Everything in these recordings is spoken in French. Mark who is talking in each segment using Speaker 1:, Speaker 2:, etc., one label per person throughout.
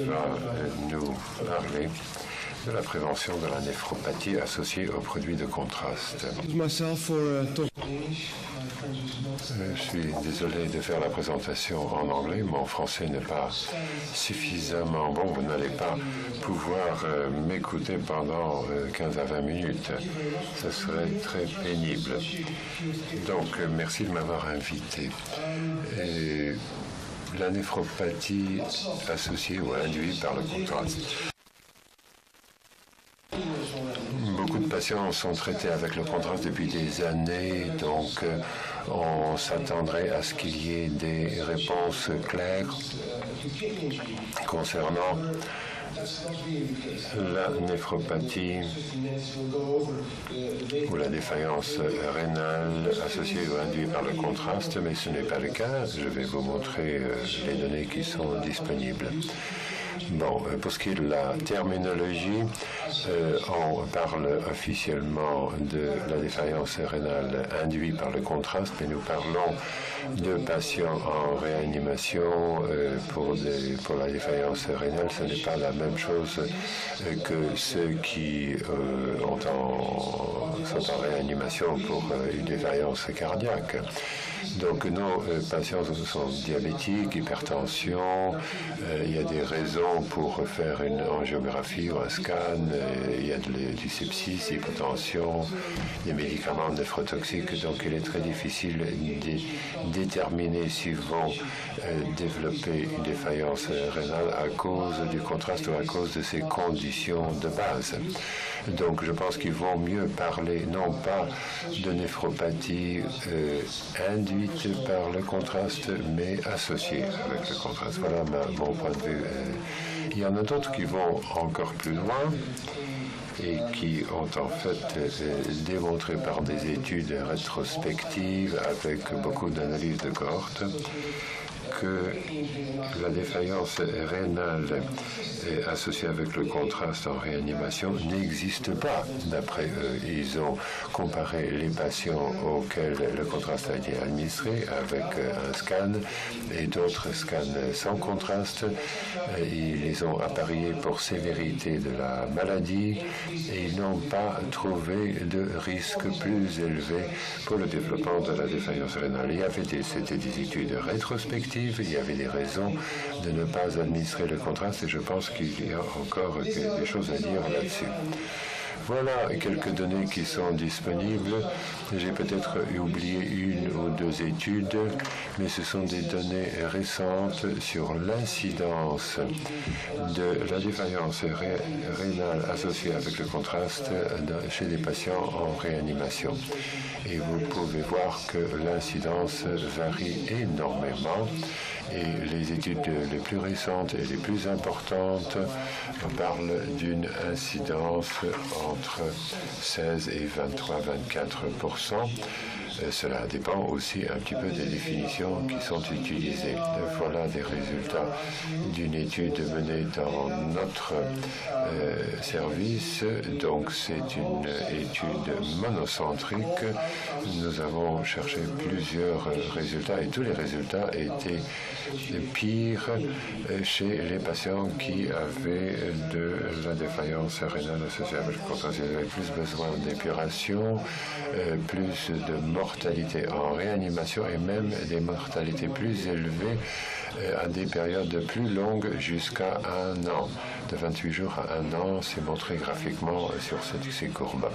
Speaker 1: va nous parler de la prévention de la néphropathie associée aux produits de contraste. Je suis désolé de faire la présentation en anglais. Mon français n'est pas suffisamment bon. Vous n'allez pas pouvoir m'écouter pendant 15 à 20 minutes. Ce serait très pénible. Donc, merci de m'avoir invité. Et la néphropathie associée ou induite par le contraste. Beaucoup de patients sont traités avec le contraste depuis des années, donc on s'attendrait à ce qu'il y ait des réponses claires concernant la néphropathie ou la défaillance rénale associée ou induite par le contraste, mais ce n'est pas le cas. Je vais vous montrer les données qui sont disponibles. Bon, pour ce qui est de la terminologie, on parle officiellement de la défaillance rénale induite par le contraste, mais nous parlons de patients en réanimation pour la défaillance rénale. Ce n'est pas la même chose que ceux qui sont en réanimation pour une défaillance cardiaque. Donc nos patients sont diabétiques, hypertension, il y a des raisons pour faire une angiographie ou un scan, il y a du sepsis, hypotension, des médicaments néphrotoxiques, donc il est très difficile de déterminer s'ils vont développer une défaillance rénale à cause du contraste ou à cause de ces conditions de base. Donc je pense qu'il vaut mieux parler non pas de néphropathie induite par le contraste, mais associée avec le contraste. Voilà mon point de vue. Il y en a d'autres qui vont encore plus loin et qui ont en fait démontré par des études rétrospectives avec beaucoup d'analyses de cohorte que la défaillance rénale associée avec le contraste en réanimation n'existe pas. D'après eux, ils ont comparé les patients auxquels le contraste a été administré avec un scan et d'autres scans sans contraste. Ils les ont appariés pour sévérité de la maladie et ils n'ont pas trouvé de risque plus élevé pour le développement de la défaillance rénale. C'était des études rétrospectives. Il y avait des raisons de ne pas administrer le contraste et je pense qu'il y a encore des choses à dire là-dessus. Voilà quelques données qui sont disponibles. J'ai peut-être oublié une ou deux études, mais ce sont des données récentes sur l'incidence de la défaillance rénale associée avec le contraste chez des patients en réanimation. Et vous pouvez voir que l'incidence varie énormément. Et les études les plus récentes et les plus importantes parlent d'une incidence entre 16 et 23-24%. Cela dépend aussi un petit peu des définitions qui sont utilisées. Voilà des résultats d'une étude menée dans notre service. Donc c'est une étude monocentrique. Nous avons cherché plusieurs résultats et tous les résultats étaient pires chez les patients qui avaient de la défaillance rénale associée avec le contraste. Ils avaient plus besoin d'épuration, plus de mortalité en réanimation et même des mortalités plus élevées à des périodes plus longues jusqu'à 1 an. De 28 jours à 1 an, c'est montré graphiquement sur ces courbes.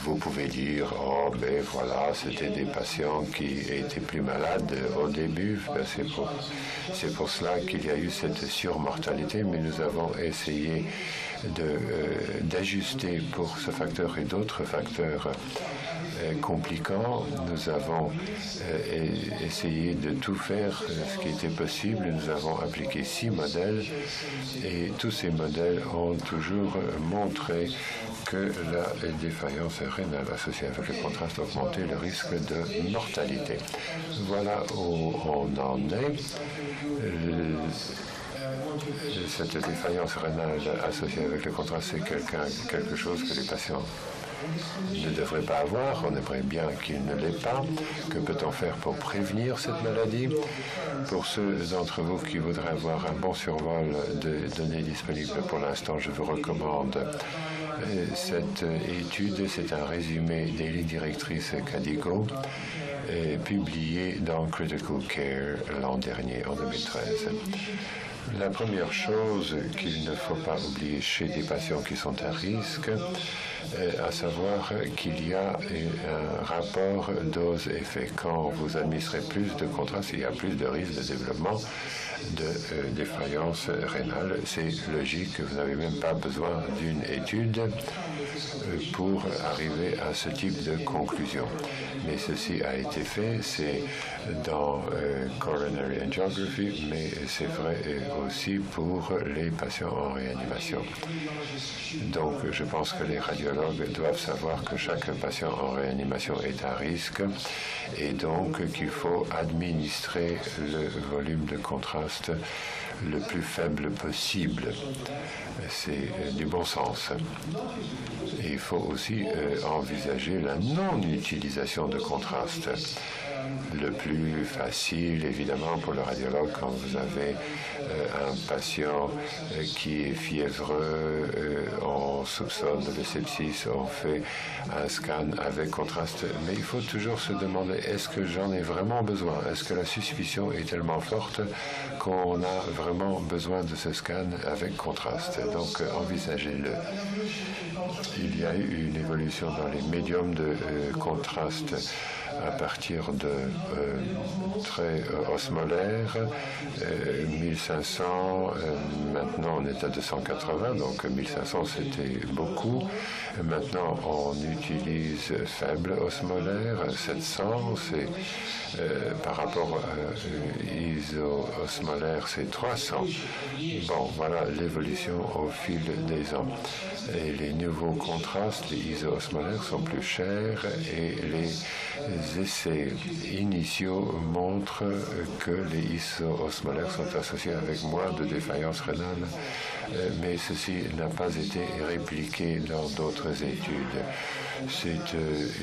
Speaker 1: Vous pouvez dire, oh, ben voilà, c'était des patients qui étaient plus malades au début. Ben c'est pour cela qu'il y a eu cette surmortalité, mais nous avons essayé d'ajuster pour ce facteur et d'autres facteurs compliquants. Nous avons essayé de tout faire ce qui était possible. Nous avons appliqué 6 modèles et tous ces modèles ont toujours montré que la défaillance rénale associée avec le contraste augmentait le risque de mortalité. Voilà où on en est. Cette défaillance rénale associée avec le contraste, c'est quelque chose que les patients ne devrait pas avoir. On aimerait bien qu'il ne l'ait pas. Que peut-on faire pour prévenir cette maladie? Pour ceux d'entre vous qui voudraient avoir un bon survol de données disponibles, pour l'instant, je vous recommande cette étude. C'est un résumé des lignes directrices KDIGO publié dans Critical Care l'an dernier, en 2013. La première chose qu'il ne faut pas oublier chez des patients qui sont à risque, à savoir qu'il y a un rapport dose-effet. Quand vous administrez plus de contraste, il y a plus de risque de développement de défaillance rénale. C'est logique, vous n'avez même pas besoin d'une étude pour arriver à ce type de conclusion. Mais ceci a été fait, c'est dans Coronary Angiography, mais c'est vrai aussi pour les patients en réanimation. Donc, je pense que les radiologues doivent savoir que chaque patient en réanimation est à risque et donc qu'il faut administrer le volume de contraste le plus faible possible. C'est du bon sens. Et il faut aussi envisager la non-utilisation de contraste. Le plus facile, évidemment, pour le radiologue, quand vous avez un patient qui est fiévreux, on soupçonne le sepsis, on fait un scan avec contraste, mais il faut toujours se demander, est-ce que j'en ai vraiment besoin? Est-ce que la suspicion est tellement forte qu'on a vraiment besoin de ce scan avec contraste? Donc, envisagez-le. Il y a eu une évolution dans les médiums de contraste à partir de traits osmolaires, 1500, maintenant on est à 280, donc 1500 c'était beaucoup. Maintenant on utilise faible osmolaire, 700, c'est par rapport à iso-osmolaire c'est 300. Bon, voilà l'évolution au fil des ans. Et les nouveaux contrastes, les iso-osmolaires, sont plus chers et les essais initiaux montrent que les iso-osmolaires sont associés avec moins de défaillance rénale, mais ceci n'a pas été répliqué dans d'autres études. C'est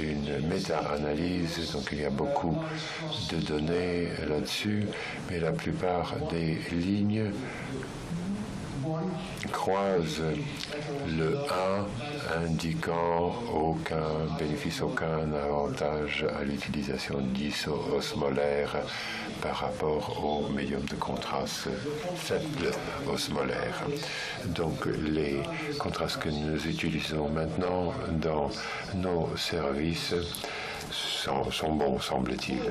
Speaker 1: une méta-analyse, donc il y a beaucoup de données là-dessus, mais la plupart des lignes croise le 1 indiquant aucun bénéfice, aucun avantage à l'utilisation d'iso-osmolaire par rapport au médium de contraste faible osmolaire. Donc les contrastes que nous utilisons maintenant dans nos services sont bons, semble-t-il.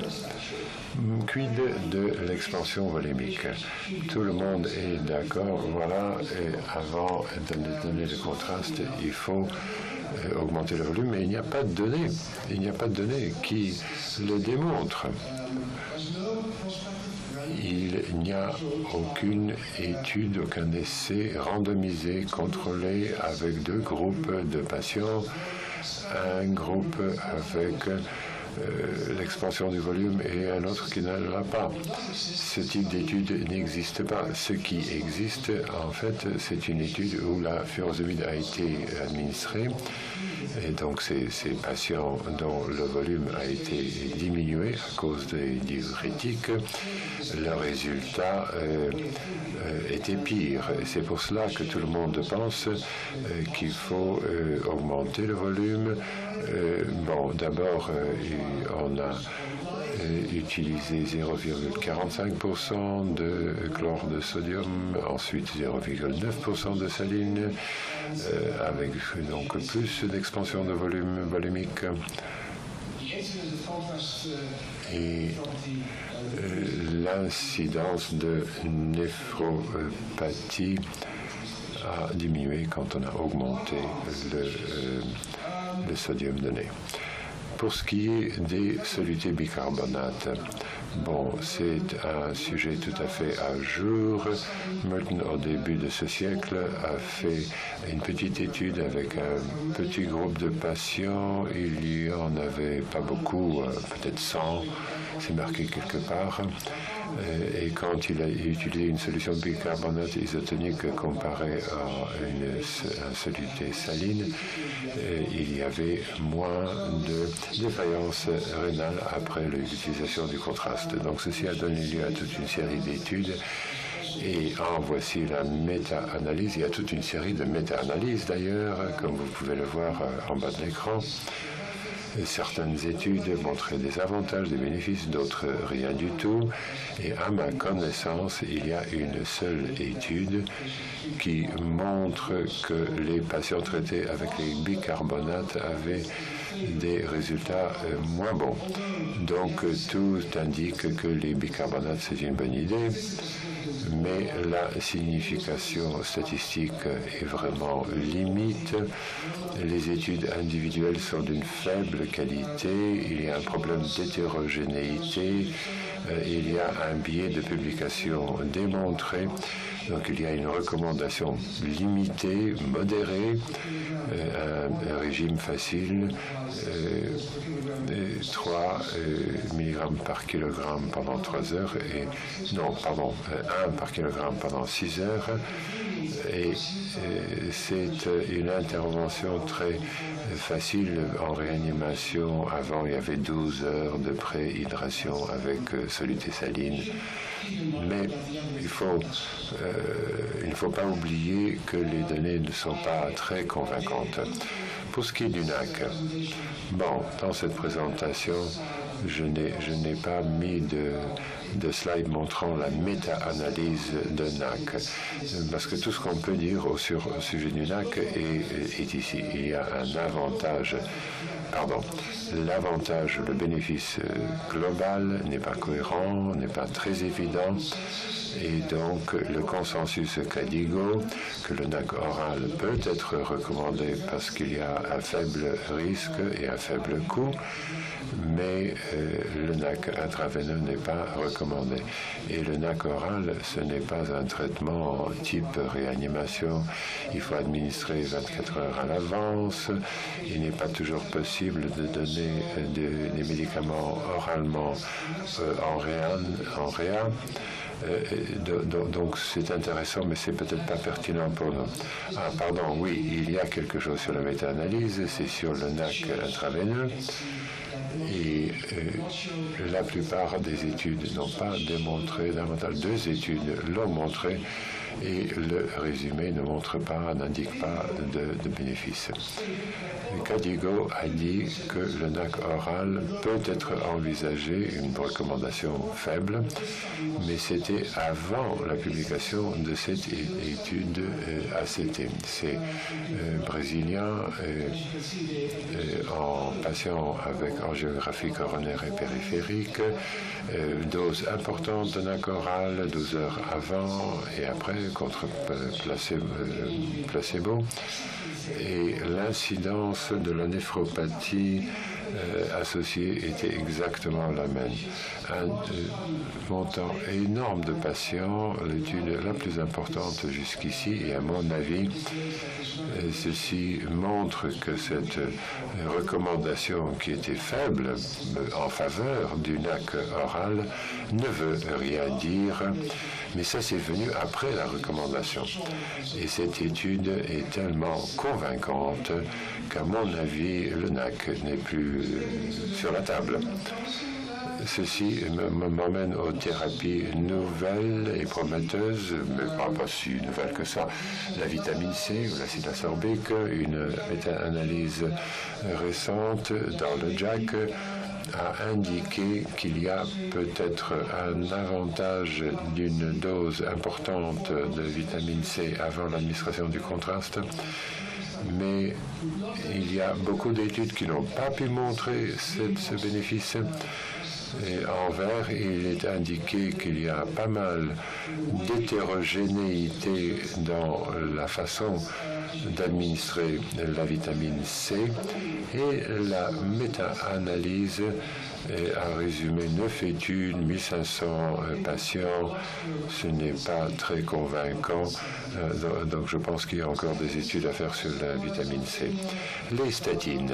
Speaker 1: Quid de l'expansion volumique? Tout le monde est d'accord, voilà, et avant de donner le contraste, il faut augmenter le volume, mais il n'y a pas de données. Il n'y a pas de données qui le démontrent. Il n'y a aucune étude, aucun essai randomisé, contrôlé avec deux groupes de patients, un groupe avec l'expansion du volume et un autre qui ne l'a pas. Ce type d'étude n'existe pas. Ce qui existe, en fait, c'est une étude où la furosemide a été administrée et donc ces patients dont le volume a été diminué à cause des diurétiques, le résultat était pire. C'est pour cela que tout le monde pense qu'il faut augmenter le volume. Bon, d'abord, on a utilisé 0,45% de chlore de sodium, ensuite 0,9% de saline, avec donc plus d'expansion de volume volumique. Et l'incidence de néphropathie a diminué quand on a augmenté le sodium donné. Pour ce qui est des solutés bicarbonates, bon, c'est un sujet tout à fait à jour. Merton, au début de ce siècle, a fait une petite étude avec un petit groupe de patients. Il y en avait pas beaucoup, peut-être 100, c'est marqué quelque part. Et quand il a utilisé une solution de bicarbonate isotonique comparée à une soluté saline, il y avait moins de défaillance rénale après l'utilisation du contraste. Donc ceci a donné lieu à toute une série d'études. Et en voici la méta-analyse. Il y a toute une série de méta-analyses d'ailleurs, comme vous pouvez le voir en bas de l'écran. Certaines études montraient des avantages, des bénéfices, d'autres rien du tout. Et à ma connaissance, il y a une seule étude qui montre que les patients traités avec les bicarbonates avaient des résultats moins bons. Donc tout indique que les bicarbonates, c'est une bonne idée. Mais la signification statistique est vraiment limite. Les études individuelles sont d'une faible qualité. Il y a un problème d'hétérogénéité. Il y a un biais de publication démontré. Donc il y a une recommandation limitée, modérée, un régime facile, 3 mg par kilogramme pendant 3 heures, et non, pardon, 1 par kilogramme pendant 6 heures. Et c'est une intervention très facile en réanimation. Avant, il y avait 12 heures de préhydration avec soluté saline. Mais il ne faut pas oublier que les données ne sont pas très convaincantes. Pour ce qui est du NAC, bon, dans cette présentation, je n'ai pas mis de slide montrant la méta-analyse de NAC, parce que tout ce qu'on peut dire au sujet du NAC est ici. Il y a un avantage, l'avantage, le bénéfice global n'est pas cohérent, n'est pas très évident. Et donc, le consensus KDIGO, que le NAC oral peut être recommandé parce qu'il y a un faible risque et un faible coût, mais le NAC intraveineux n'est pas recommandé. Et le NAC oral, ce n'est pas un traitement type réanimation. Il faut administrer 24 heures à l'avance. Il n'est pas toujours possible de donner des médicaments oralement en réa. Donc c'est intéressant, mais c'est peut-être pas pertinent pour nous. Ah, pardon, oui, il y a quelque chose sur la méta-analyse, c'est sur le NAC intraveineux. Et la plupart des études n'ont pas démontré davantage. 2 études l'ont montré et le résumé ne montre pas, n'indique pas de bénéfices. KDIGO a dit que le NAC oral peut être envisagé, une recommandation faible, mais c'était avant la publication de cette étude ACT. C'est brésilien en patient avec angiographie coronaire et périphérique, dose importante de NAC oral, 12 heures avant et après contre placebo. Et l'incidence de la néphropathie associée était exactement la même. Un montant énorme de patients, l'étude la plus importante jusqu'ici, et à mon avis, ceci montre que cette recommandation qui était faible en faveur du NAC oral ne veut rien dire, mais ça c'est venu après la recommandation. Et cette étude est tellement convaincante qu'à mon avis, le NAC n'est plus sur la table. Ceci m'emmène aux thérapies nouvelles et prometteuses, mais pas si nouvelles que ça. La vitamine C ou l'acide ascorbique, une méta-analyse récente dans le JACC a indiqué qu'il y a peut-être un avantage d'une dose importante de vitamine C avant l'administration du contraste. Mais il y a beaucoup d'études qui n'ont pas pu montrer ce bénéfice. Et en vert, il est indiqué qu'il y a pas mal d'hétérogénéité dans la façon d'administrer la vitamine C. Et la méta-analyse a résumé 9 études, 1500 patients. Ce n'est pas très convaincant. Donc je pense qu'il y a encore des études à faire sur la vitamine C. Les statines.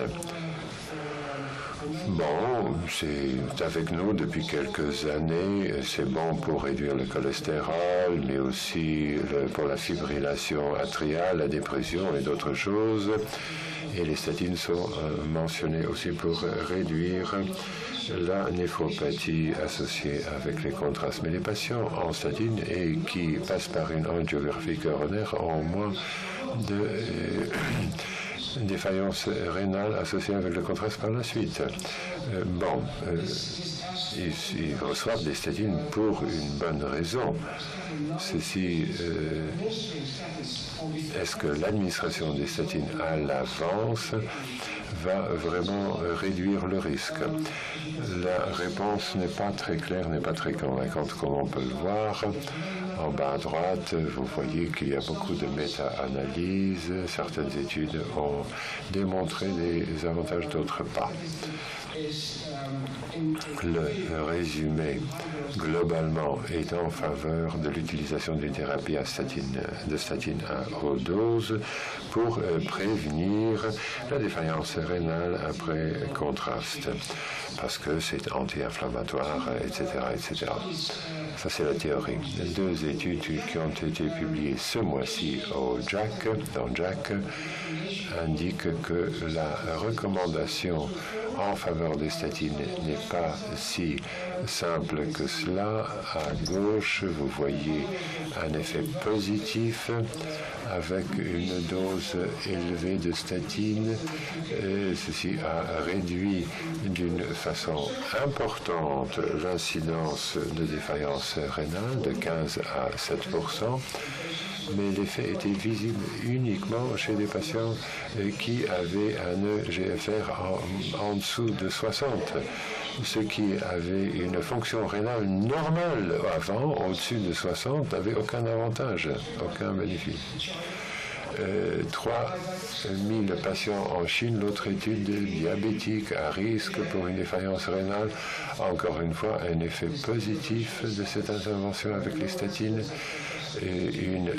Speaker 1: Bon, c'est avec nous depuis quelques années. C'est bon pour réduire le cholestérol, mais aussi pour la fibrillation atriale, la dépression et d'autres choses. Et les statines sont mentionnées aussi pour réduire la néphropathie associée avec les contrastes. Mais les patients en statine et qui passent par une angiographie coronaire ont moins de défaillance rénale associée avec le contraste par la suite. Ils reçoivent des statines pour une bonne raison. Ceci, est-ce que l'administration des statines à l'avance va vraiment réduire le risque? La réponse n'est pas très claire, n'est pas très convaincante, comme on peut le voir. En bas à droite, vous voyez qu'il y a beaucoup de méta-analyses. Certaines études ont démontré des avantages, d'autres pas. Le résumé, globalement, est en faveur de l'utilisation d'une thérapie de statine à haute dose pour prévenir la défaillance rénale après contraste, parce que c'est anti-inflammatoire, etc., etc. Ça, c'est la théorie. Deux études qui ont été publiées ce mois-ci dans JACC indiquent que la recommandation en faveur des statines n'est pas si simple que cela. À gauche, vous voyez un effet positif avec une dose élevée de statine. Ceci a réduit d'une façon importante l'incidence de défaillance rénale de 15 à 7%. Mais l'effet était visible uniquement chez des patients qui avaient un EGFR en dessous de 60. Ceux qui avaient une fonction rénale normale avant, au-dessus de 60, n'avaient aucun avantage, aucun bénéfice. 3000 patients en Chine, l'autre étude diabétique à risque pour une défaillance rénale. Encore une fois, un effet positif de cette intervention avec les statines. Une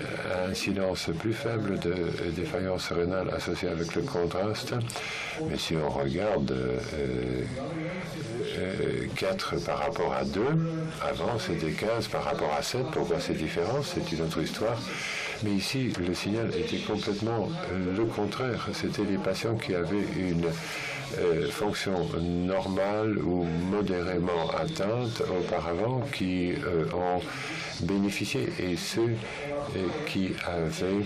Speaker 1: incidence plus faible de défaillance rénale associée avec le contraste. Mais si on regarde 4 par rapport à 2, avant c'était 15 par rapport à 7, pourquoi c'est différent? C'est une autre histoire. Mais ici, le signal était complètement le contraire. C'était les patients qui avaient une fonction normale ou modérément atteinte auparavant qui ont bénéficié, et ceux qui avaient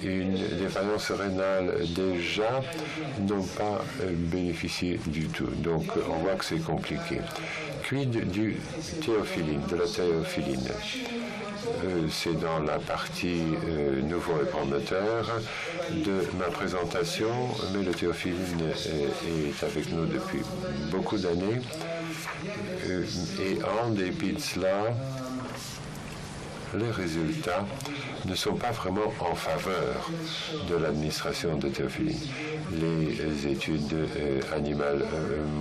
Speaker 1: une défaillance rénale déjà n'ont pas bénéficié du tout. Donc on voit que c'est compliqué. Quid du théophiline, de la théophiline? C'est dans la partie nouveau et promoteur de ma présentation, mais le théophiline est avec nous depuis beaucoup d'années. Et en dépit de cela, les résultats ne sont pas vraiment en faveur de l'administration de théophiline. Les études animales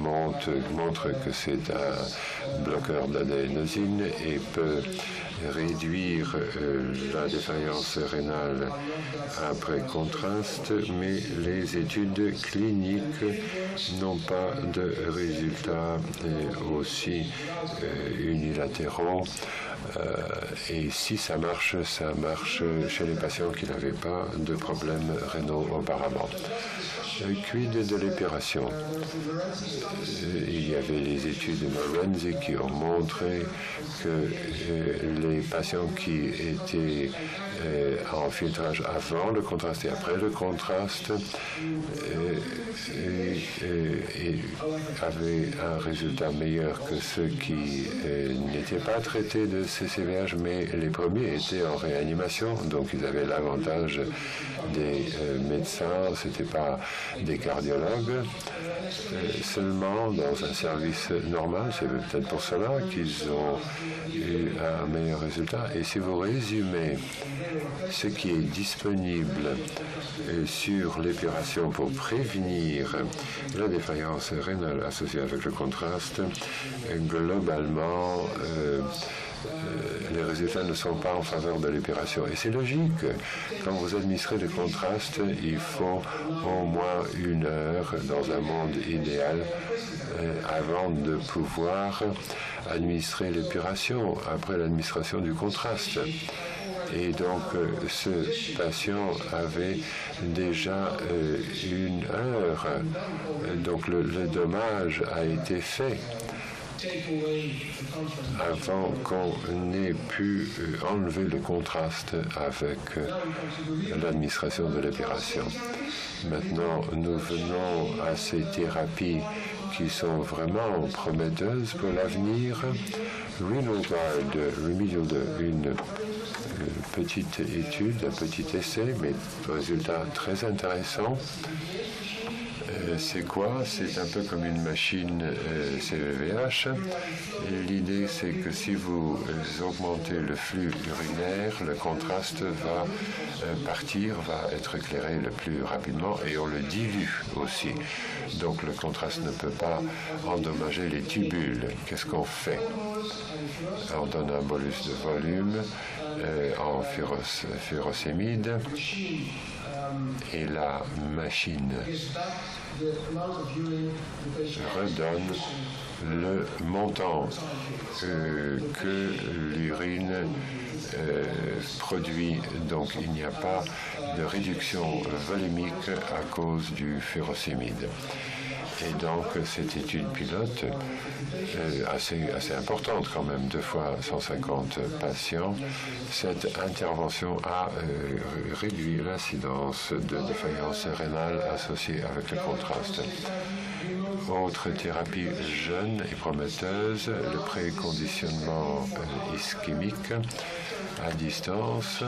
Speaker 1: montrent que c'est un bloqueur d'adénosine et peut réduire la défaillance rénale après contraste, mais les études cliniques n'ont pas de résultats aussi unilatéraux. Et si ça marche chez les patients qui n'avaient pas de problèmes rénaux auparavant. Quid de l'épuration? Il y avait les études de Morenzi qui ont montré que les patients qui étaient en filtrage avant le contraste et après le contraste avaient un résultat meilleur que ceux qui n'étaient pas traités de CCVH, mais les premiers étaient en réanimation, donc ils avaient l'avantage des médecins, c'était pas des cardiologues, seulement dans un service normal. C'est peut-être pour cela qu'ils ont eu un meilleur résultat. Et si vous résumez ce qui est disponible sur l'épuration pour prévenir la défaillance rénale associée avec le contraste, globalement, les résultats ne sont pas en faveur de l'épuration. Et c'est logique. Quand vous administrez le contraste, il faut au moins 1 heure dans un monde idéal avant de pouvoir administrer l'épuration, après l'administration du contraste. Et donc, ce patient avait déjà 1 heure. Donc, le dommage a été fait avant qu'on ait pu enlever le contraste avec l'administration de l'opération. Maintenant, nous venons à ces thérapies qui sont vraiment prometteuses pour l'avenir. Remedial, une petite étude, un petit essai, mais résultat très intéressant. C'est quoi? C'est un peu comme une machine CVVH. L'idée, c'est que si vous augmentez le flux urinaire, le contraste va partir, va être éclairé le plus rapidement et on le dilue aussi. Donc le contraste ne peut pas endommager les tubules. Qu'est-ce qu'on fait? On donne un bolus de volume en furosémide et la machine redonne le montant que l'urine produit. Donc il n'y a pas de réduction volumique à cause du furosémide. Et donc, cette étude pilote, assez importante quand même, 2 fois 150 patients, cette intervention a réduit l'incidence de défaillance rénale associée avec le contraste. Autre thérapie jeune et prometteuse, le préconditionnement ischémique à distance.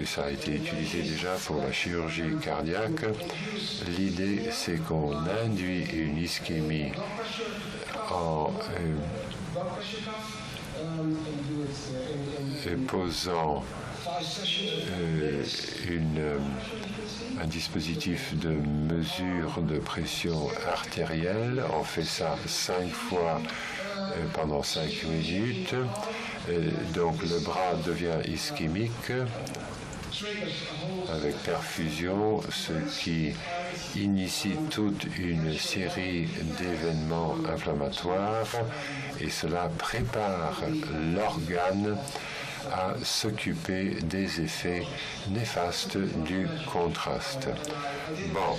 Speaker 1: Ça a été utilisé déjà pour la chirurgie cardiaque. L'idée, c'est qu'on induit une ischémie en posant un dispositif de mesure de pression artérielle. On fait ça 5 fois pendant 5 minutes. Donc le bras devient ischémique avec perfusion, ce qui initie toute une série d'événements inflammatoires et cela prépare l'organe à s'occuper des effets néfastes du contraste. Bon,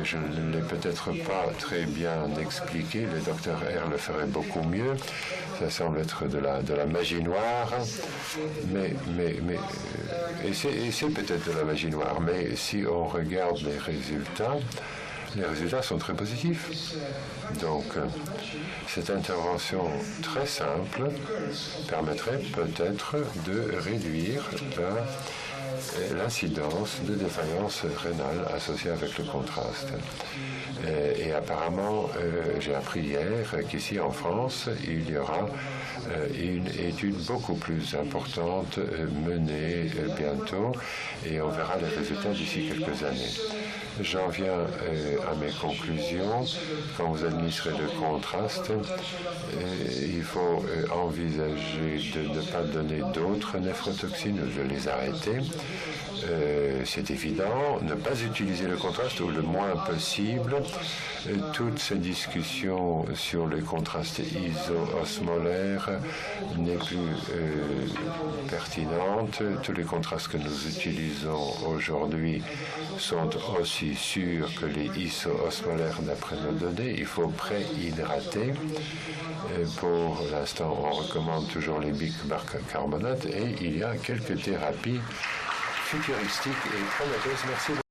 Speaker 1: je ne l'ai peut-être pas très bien expliqué, le docteur R le ferait beaucoup mieux. Ça semble être de la magie noire, et c'est peut-être de la magie noire, mais si on regarde les résultats sont très positifs. Donc, cette intervention très simple permettrait peut-être de réduire l'incidence de défaillance rénale associée avec le contraste. Et apparemment, j'ai appris hier qu'ici en France, il y aura une étude beaucoup plus importante menée bientôt et on verra les résultats d'ici quelques années. J'en viens à mes conclusions. Quand vous administrez le contraste, il faut envisager de ne pas donner d'autres néphrotoxines ou de les arrêter. C'est évident, ne pas utiliser le contraste ou le moins possible. Toutes ces discussions sur les contrastes iso-osmolaires n'est plus pertinente. Tous les contrastes que nous utilisons aujourd'hui sont aussi sûrs que les iso-osmolaires d'après nos données. Il faut préhydrater. Pour l'instant, on recommande toujours les bicarbonate et il y a quelques thérapies futuristiques et prometteuses. Merci.